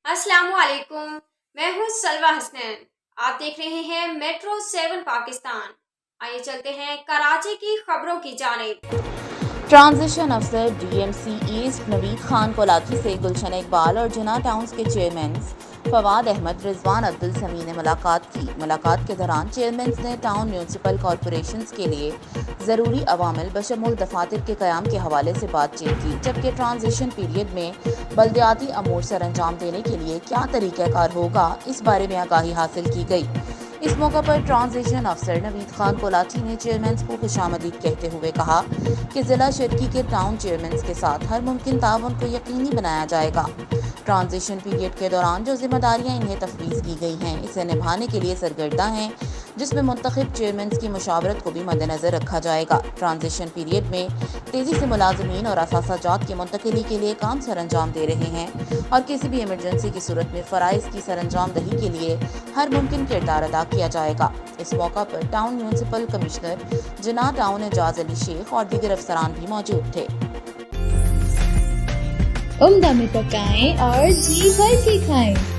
अस्सलाम वालेकुम। मैं हूँ सलवा हसनैन। आप देख रहे हैं मेट्रो 7 पाकिस्तान। आइए चलते हैं कराची की खबरों की जानिब। ट्रांजिशन अफसर डीएमसी ईस्ट नवीद खान कोलाची से गुलशन इकबाल और जना टाउन्स के चेयरमैन फवाद अहमद रिजवान अब्दुल समी ने मुलाकात की। मुलाकात के दौरान चेयरमैन ने टाउन म्यूनसिपल कॉरपोरेशंस के लिए ज़रूरी अवामिल बशमूल दफातर के क़याम के हवाले से बातचीत की, जबकि ट्रांजिशन पीरियड में बल्दियाती अमूर सर अंजाम देने के लिए क्या तरीक़ाकार होगा, इस बारे में आगाही हासिल की गई। इस मौका पर ट्रांजिशन अफसर नवीद खान कोलाची ने चेयरमैन को खुशामदीद कहते हुए कहा कि ज़िला शर्की के टाउन चेयरमैन के साथ हर मुमकिन ताउन को यकीनी बनाया जाएगा। ट्रांजिशन पीरियड के दौरान जो जिम्मेदारियां इन्हें तफवीज़ की गई हैं, इसे निभाने के लिए सरगर्दा हैं, जिसमें मुंतखब चेयरमैन की मुशावरत को भी मद्देनज़र रखा जाएगा। ट्रांजिशन पीरियड में तेज़ी से मुलाजमीन और असासाजात की मुंतकिली के लिए काम सर अंजाम दे रहे हैं और किसी भी इमरजेंसी की सूरत में फ़राइज़ की सर अंजाम दही के लिए हर मुमकिन किरदार अदा किया जाएगा। इस मौका पर टाउन म्यूनसिपल कमिश्नर जना टाउन एजाज अली शेख और दीगर अफसरान भी मौजूद थे। उम्दा में पकाएं और जी भर के खाएं।